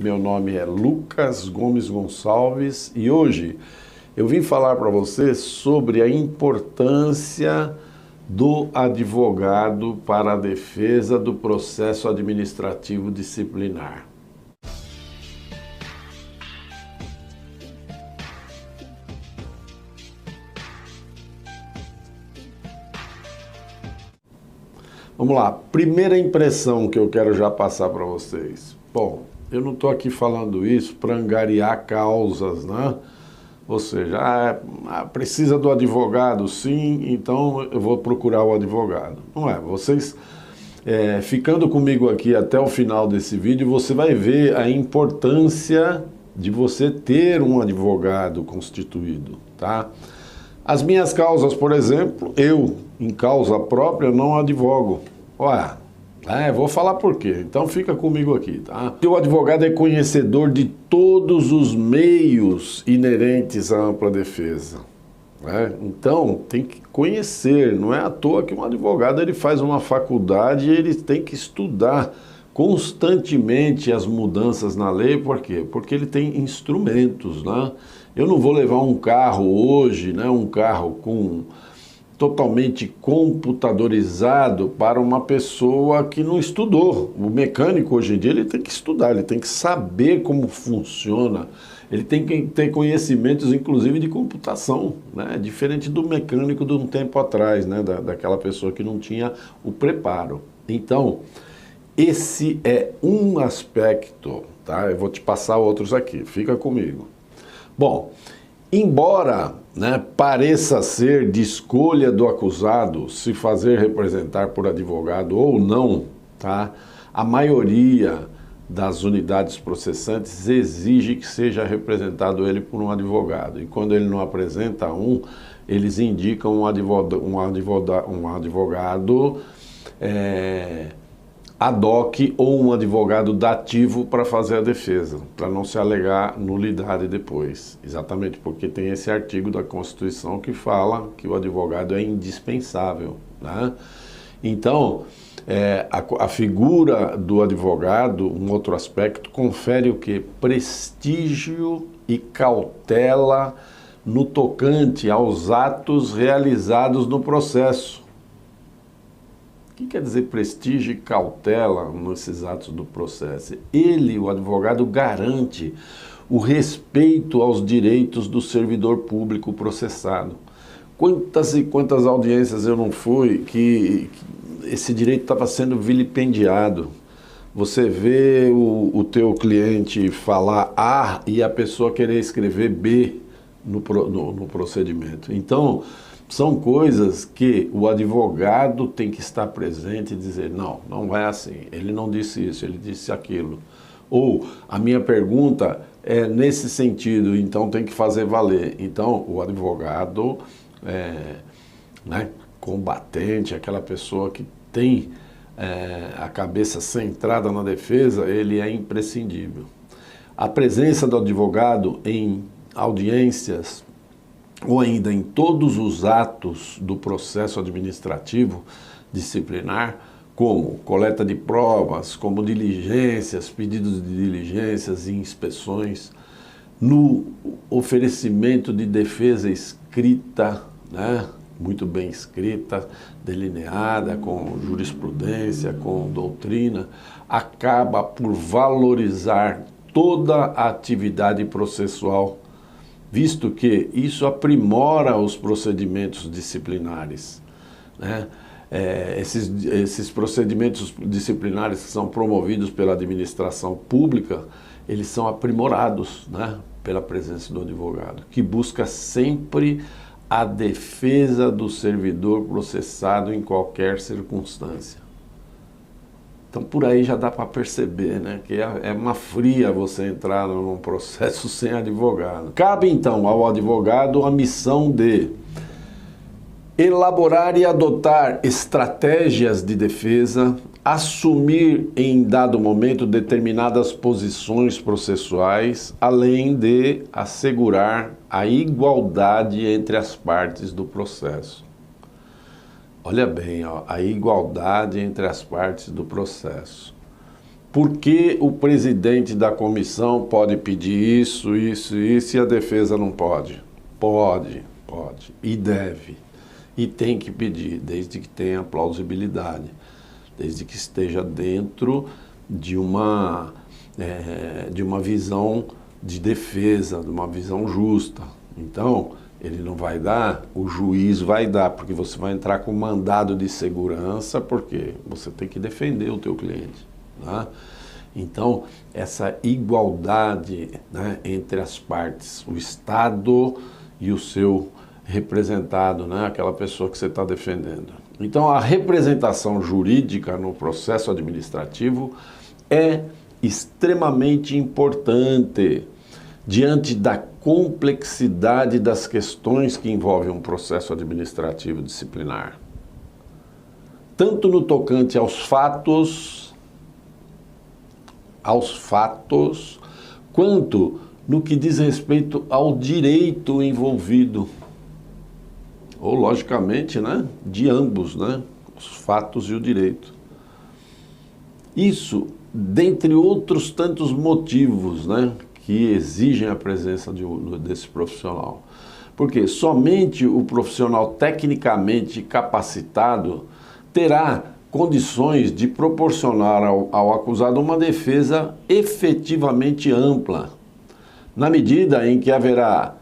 meu nome é Lucas Gomes Gonçalves e hoje eu vim falar para você sobre a importância do advogado para a defesa do processo administrativo disciplinar. Vamos lá, primeira impressão que eu quero já passar para vocês. Bom, eu não estou aqui falando isso para angariar causas, né? Ou seja, precisa do advogado, sim, então eu vou procurar o advogado. Não é, vocês ficando comigo aqui até o final desse vídeo, você vai ver a importância de você ter um advogado constituído, tá? As minhas causas, por exemplo, eu, em causa própria, não advogo. Ué, vou falar por quê. Então fica comigo aqui, tá? O advogado é conhecedor de todos os meios inerentes à ampla defesa, né? Então tem que conhecer, não é à toa que um advogado ele faz uma faculdade e ele tem que estudar constantemente as mudanças na lei. Por quê? Porque ele tem instrumentos, né? Eu não vou levar um carro hoje, né, um carro totalmente computadorizado para uma pessoa que não estudou. O mecânico hoje em dia ele tem que estudar, ele tem que saber como funciona, ele tem que ter conhecimentos inclusive de computação, né? Diferente do mecânico de um tempo atrás, né, daquela pessoa que não tinha o preparo. Então, esse é um aspecto, tá? Eu vou te passar outros aqui, fica comigo. Bom, embora, né, pareça ser de escolha do acusado se fazer representar por advogado ou não, tá? A maioria das unidades processantes exige que seja representado ele por um advogado. E quando ele não apresenta um, eles indicam um advogado ad hoc ou um advogado dativo para fazer a defesa, para não se alegar nulidade depois. Exatamente porque tem esse artigo da Constituição que fala que o advogado é indispensável, né? Então, a figura do advogado, um outro aspecto, confere o quê? Prestígio e cautela no tocante aos atos realizados no processo. O que quer dizer prestígio e cautela nesses atos do processo? Ele, o advogado, garante o respeito aos direitos do servidor público processado. Quantas e quantas audiências eu não fui que esse direito estava sendo vilipendiado. Você vê o teu cliente falar A e a pessoa querer escrever B no procedimento. Então, são coisas que o advogado tem que estar presente e dizer, não, não é assim, ele não disse isso, ele disse aquilo. Ou, a minha pergunta é nesse sentido, então tem que fazer valer. Então, o advogado, né, combatente, aquela pessoa que tem a cabeça centrada na defesa, ele é imprescindível. A presença do advogado em audiências ou ainda em todos os atos do processo administrativo disciplinar, como coleta de provas, como diligências, pedidos de diligências e inspeções, no oferecimento de defesa escrita, né, muito bem escrita, delineada, com jurisprudência, com doutrina, acaba por valorizar toda a atividade processual, visto que isso aprimora os procedimentos disciplinares, né? Esses procedimentos disciplinares que são promovidos pela administração pública, eles são aprimorados, né, pela presença do advogado, que busca sempre a defesa do servidor processado em qualquer circunstância. Então por aí já dá para perceber, né, que é uma fria você entrar num processo sem advogado. Cabe então ao advogado a missão de elaborar e adotar estratégias de defesa, assumir em dado momento determinadas posições processuais, além de assegurar a igualdade entre as partes do processo. Olha bem, ó, a igualdade entre as partes do processo. por que o presidente da comissão pode pedir isso, isso, isso e a defesa não pode? Pode e deve. E tem que pedir, desde que tenha plausibilidade, desde que esteja dentro de uma visão de defesa, de uma visão justa. Então, ele não vai dar, o juiz vai dar, porque você vai entrar com mandado de segurança, porque você tem que defender o teu cliente. Né? Então, essa igualdade, né, entre as partes, o Estado e o seu representado, né, aquela pessoa que você está defendendo. Então, a representação jurídica no processo administrativo é extremamente importante diante da complexidade das questões que envolvem um processo administrativo disciplinar. Tanto no tocante aos fatos, quanto no que diz respeito ao direito envolvido. Ou, logicamente, né, de ambos, né, os fatos e o direito. Isso, dentre outros tantos motivos, né, que exigem a presença desse profissional. Porque somente o profissional tecnicamente capacitado terá condições de proporcionar ao acusado uma defesa efetivamente ampla, na medida em que haverá,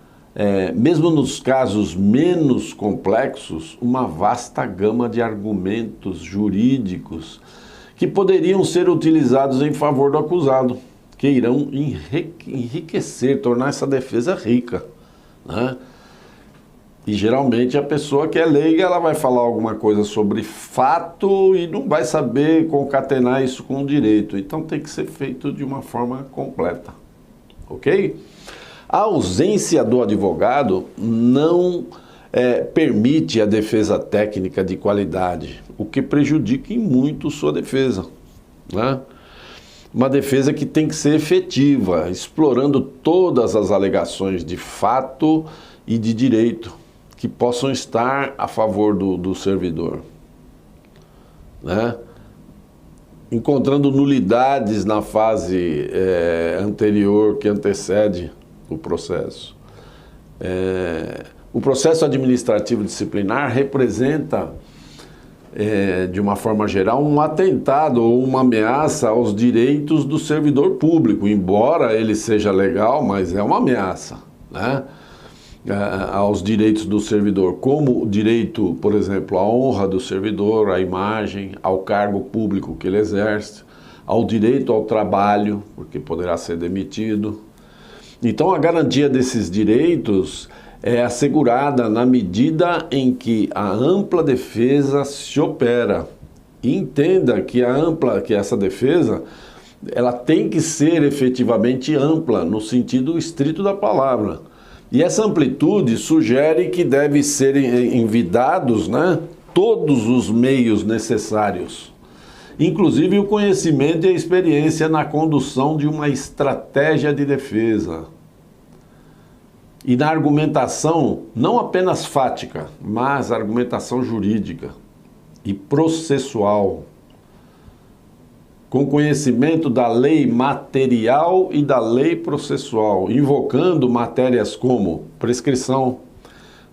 mesmo nos casos menos complexos, uma vasta gama de argumentos jurídicos que poderiam ser utilizados em favor do acusado, que irão enriquecer, tornar essa defesa rica, né? E geralmente a pessoa que é leiga, ela vai falar alguma coisa sobre fato e não vai saber concatenar isso com o direito. Então tem que ser feito de uma forma completa, ok? A ausência do advogado não permite a defesa técnica de qualidade, o que prejudica em muito sua defesa, né? Uma defesa que tem que ser efetiva, explorando todas as alegações de fato e de direito que possam estar a favor do servidor, né? Encontrando nulidades na fase anterior que antecede o processo. O processo administrativo disciplinar representa, de uma forma geral, um atentado ou uma ameaça aos direitos do servidor público, embora ele seja legal, mas é uma ameaça, né, aos direitos do servidor, como o direito, por exemplo, à honra do servidor, à imagem, ao cargo público que ele exerce, ao direito ao trabalho, porque poderá ser demitido. Então, a garantia desses direitos é assegurada na medida em que a ampla defesa se opera. E entenda que essa defesa, ela tem que ser efetivamente ampla, no sentido estrito da palavra. E essa amplitude sugere que devem ser envidados, né, todos os meios necessários, inclusive o conhecimento e a experiência na condução de uma estratégia de defesa. E na argumentação, não apenas fática, mas argumentação jurídica e processual, com conhecimento da lei material e da lei processual, invocando matérias como prescrição,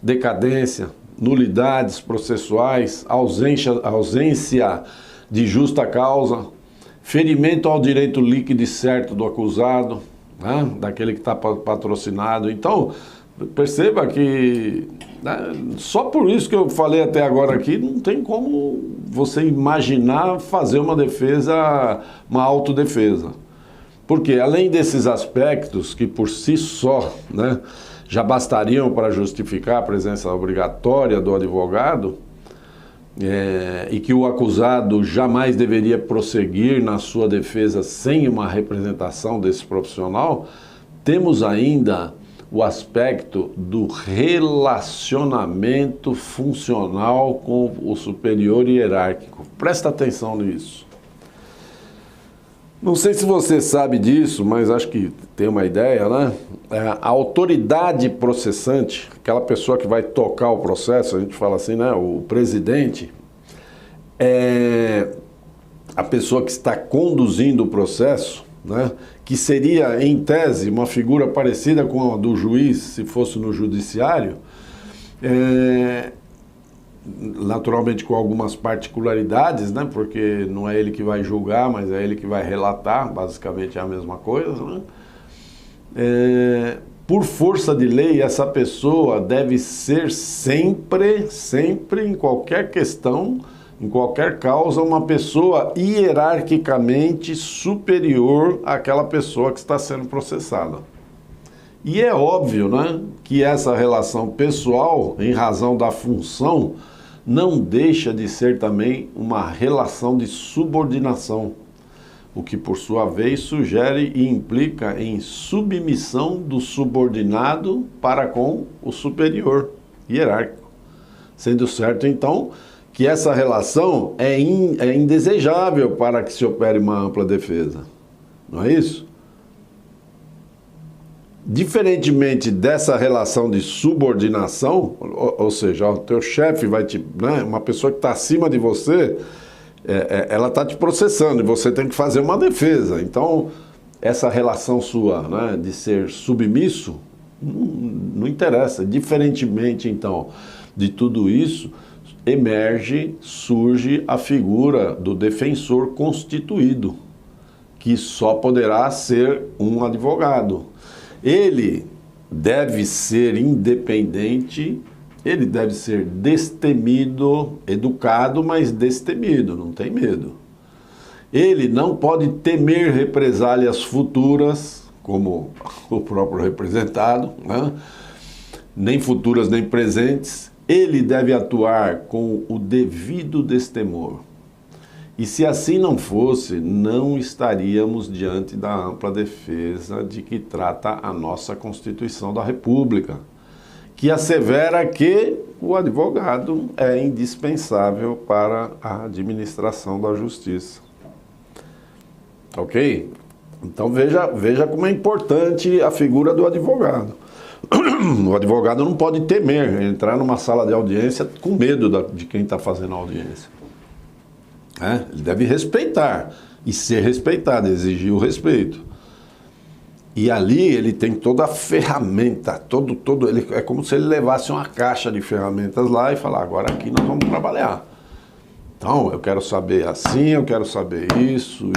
decadência, nulidades processuais, ausência de justa causa, ferimento ao direito líquido e certo do acusado, né, daquele que está patrocinado. Então, perceba que, né, só por isso que eu falei até agora aqui, não tem como você imaginar fazer uma defesa, uma autodefesa. Porque além desses aspectos que por si só, né, já bastariam para justificar a presença obrigatória do advogado, e que o acusado jamais deveria prosseguir na sua defesa sem uma representação desse profissional, temos ainda o aspecto do relacionamento funcional com o superior hierárquico. Presta atenção nisso. Não sei se você sabe disso, mas acho que tem uma ideia, né? A autoridade processante, aquela pessoa que vai tocar o processo, a gente fala assim, né? O presidente, a pessoa que está conduzindo o processo, né, que seria, em tese, uma figura parecida com a do juiz, se fosse no judiciário, naturalmente com algumas particularidades, né, porque não é ele que vai julgar, mas é ele que vai relatar, basicamente é a mesma coisa, né? Por força de lei, essa pessoa deve ser sempre, em qualquer questão, em qualquer causa, uma pessoa hierarquicamente superior àquela pessoa que está sendo processada. E é óbvio, né, que essa relação pessoal, em razão da função, não deixa de ser também uma relação de subordinação, o que por sua vez sugere e implica em submissão do subordinado para com o superior hierárquico. Sendo certo, então, que essa relação é indesejável para que se opere uma ampla defesa. Não é isso? Diferentemente dessa relação de subordinação, ou seja, o teu chefe vai te, né, uma pessoa que está acima de você, ela está te processando e você tem que fazer uma defesa. Então, essa relação sua, né, de ser submisso, não interessa. Diferentemente, então, de tudo isso, surge a figura do defensor constituído, que só poderá ser um advogado. Ele deve ser independente, ele deve ser destemido, educado, mas destemido, não tem medo. Ele não pode temer represálias futuras, como o próprio representado, né? Nem futuras nem presentes. Ele deve atuar com o devido destemor. E se assim não fosse, não estaríamos diante da ampla defesa de que trata a nossa Constituição da República, que assevera que o advogado é indispensável para a administração da justiça. Ok? Então veja como é importante a figura do advogado. O advogado não pode temer entrar numa sala de audiência com medo de quem está fazendo a audiência. Ele deve respeitar e ser respeitado, exigir o respeito. E ali ele tem toda a ferramenta, é como se ele levasse uma caixa de ferramentas lá e falar, agora aqui nós vamos trabalhar. Então, eu quero saber assim, eu quero saber isso.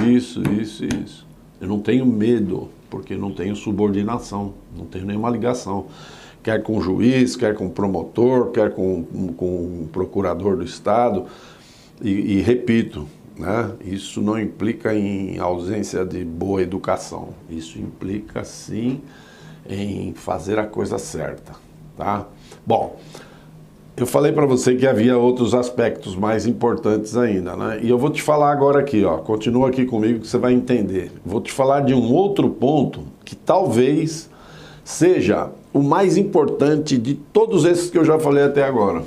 Eu não tenho medo, porque não tenho subordinação, não tenho nenhuma ligação. Quer com o juiz, quer com o promotor, quer com o procurador do Estado. E repito, né, isso não implica em ausência de boa educação. Isso implica, sim, em fazer a coisa certa, tá? Bom, eu falei para você que havia outros aspectos mais importantes ainda, né? E eu vou te falar agora aqui, ó. Continua aqui comigo que você vai entender. Vou te falar de um outro ponto que talvez seja o mais importante de todos esses que eu já falei até agora.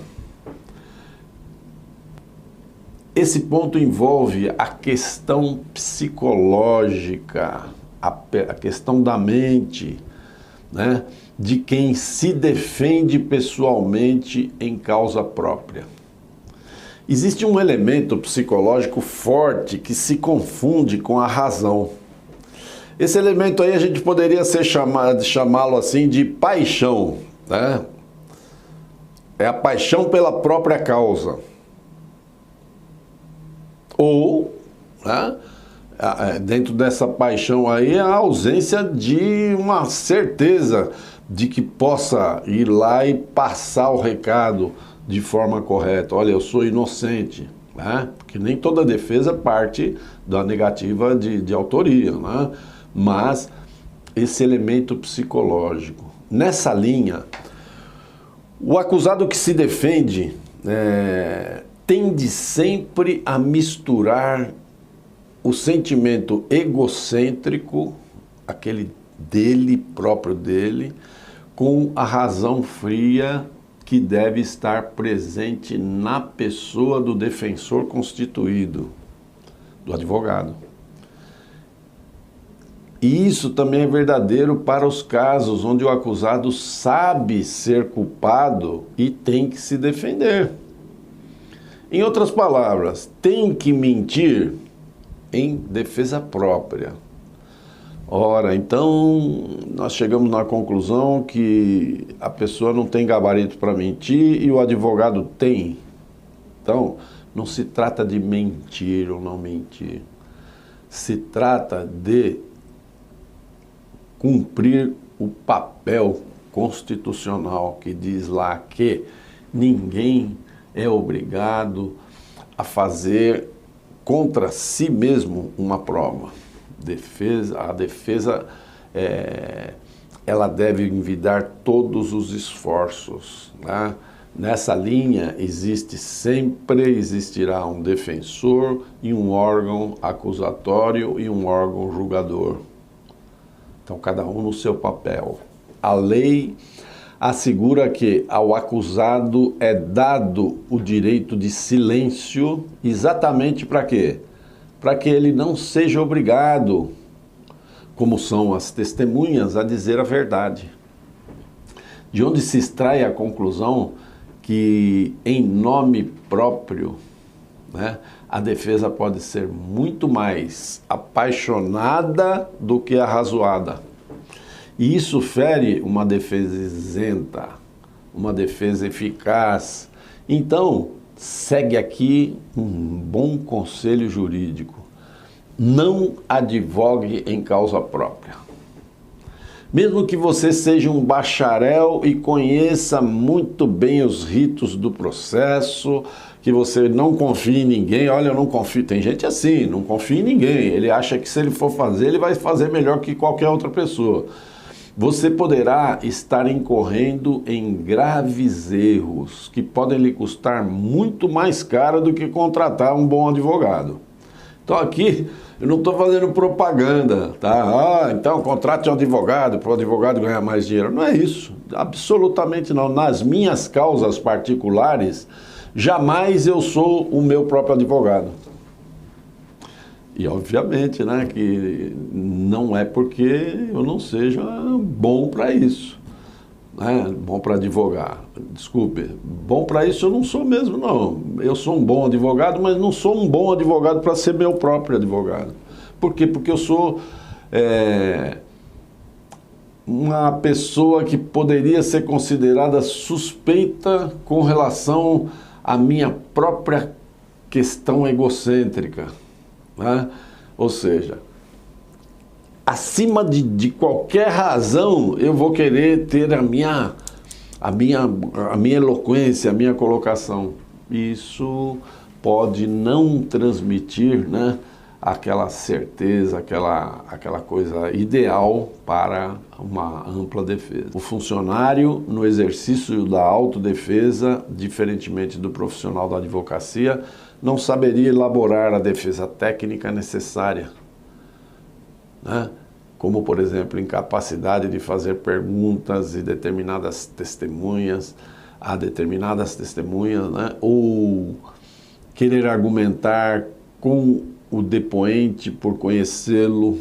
Esse ponto envolve a questão psicológica, a questão da mente, né, de quem se defende pessoalmente em causa própria. Existe um elemento psicológico forte que se confunde com a razão. Esse elemento aí a gente poderia chamá-lo assim de paixão, né? É a paixão pela própria causa. Ou, né, dentro dessa paixão aí, a ausência de uma certeza de que possa ir lá e passar o recado de forma correta. Olha, eu sou inocente, né? Porque nem toda defesa parte da negativa de autoria, né? Mas esse elemento psicológico. Nessa linha, o acusado que se defende tende sempre a misturar o sentimento egocêntrico, aquele próprio dele, com a razão fria que deve estar presente na pessoa do defensor constituído, do advogado. E isso também é verdadeiro para os casos onde o acusado sabe ser culpado e tem que se defender. Em outras palavras, tem que mentir em defesa própria. Ora, então nós chegamos na conclusão que a pessoa não tem gabarito para mentir e o advogado tem. Então, não se trata de mentir ou não mentir. Se trata de cumprir o papel constitucional que diz lá que ninguém é obrigado a fazer contra si mesmo uma prova. A defesa ela deve envidar todos os esforços, né? Nessa linha existirá um defensor e um órgão acusatório e um órgão julgador. Então cada um no seu papel. A lei assegura que ao acusado é dado o direito de silêncio, exatamente para quê? Para que ele não seja obrigado, como são as testemunhas, a dizer a verdade. De onde se extrai a conclusão que, em nome próprio, né, a defesa pode ser muito mais apaixonada do que arrazoada. E isso fere uma defesa isenta, uma defesa eficaz. Então, segue aqui um bom conselho jurídico. Não advogue em causa própria. Mesmo que você seja um bacharel e conheça muito bem os ritos do processo, que você não confie em ninguém, olha, eu não confio, tem gente assim, não confia em ninguém, ele acha que se ele for fazer, ele vai fazer melhor que qualquer outra pessoa. Você poderá estar incorrendo em graves erros que podem lhe custar muito mais caro do que contratar um bom advogado. Então aqui eu não estou fazendo propaganda, tá? Então contrate um advogado para o advogado ganhar mais dinheiro. Não é isso, absolutamente não. Nas minhas causas particulares, jamais eu sou o meu próprio advogado. E obviamente, né, que não é porque eu não seja bom para isso, né, bom para advogar. Desculpe, bom para isso eu não sou mesmo, não. Eu sou um bom advogado, mas não sou um bom advogado para ser meu próprio advogado. Por quê? Porque eu sou uma pessoa que poderia ser considerada suspeita com relação à minha própria questão egocêntrica. Né? Ou seja, acima de qualquer razão, eu vou querer ter a minha eloquência, a minha colocação. Isso pode não transmitir, né, aquela certeza, aquela coisa ideal para uma ampla defesa. O funcionário, no exercício da autodefesa, diferentemente do profissional da advocacia, não saberia elaborar a defesa técnica necessária, né? Como, por exemplo, incapacidade de fazer perguntas a determinadas testemunhas, né? Ou querer argumentar com o depoente por conhecê-lo,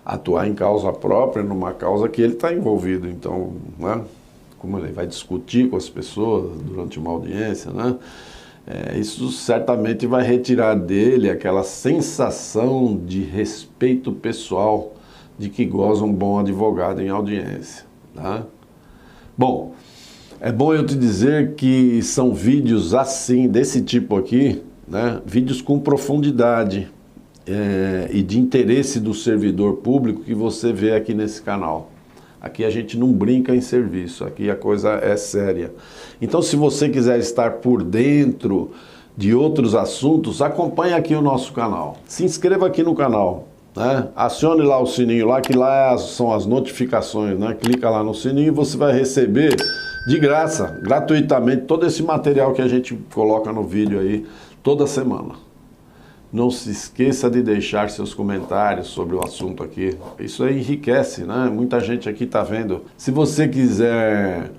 atuar em causa própria numa causa que ele está envolvido. Então, né? Como ele vai discutir com as pessoas durante uma audiência, né? Isso certamente vai retirar dele aquela sensação de respeito pessoal de que goza um bom advogado em audiência, tá? Bom, é bom eu te dizer que são vídeos assim, desse tipo aqui, né? Vídeos com profundidade e de interesse do servidor público que você vê aqui nesse canal. Aqui a gente não brinca em serviço, aqui a coisa é séria. Então, se você quiser estar por dentro de outros assuntos, acompanhe aqui o nosso canal. Se inscreva aqui no canal, né? Acione lá o sininho, lá que lá são as notificações, né? Clica lá no sininho e você vai receber de graça, gratuitamente, todo esse material que a gente coloca no vídeo aí toda semana. Não se esqueça de deixar seus comentários sobre o assunto aqui. Isso aí enriquece, né? Muita gente aqui está vendo. Se você quiser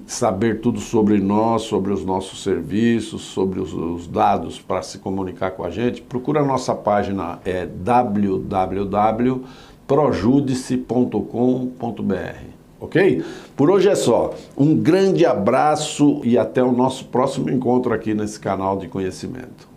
saber tudo sobre nós, sobre os nossos serviços, sobre os dados para se comunicar com a gente, procura a nossa página, www.projudice.com.br. Ok? Por hoje é só. Um grande abraço e até o nosso próximo encontro aqui nesse canal de conhecimento.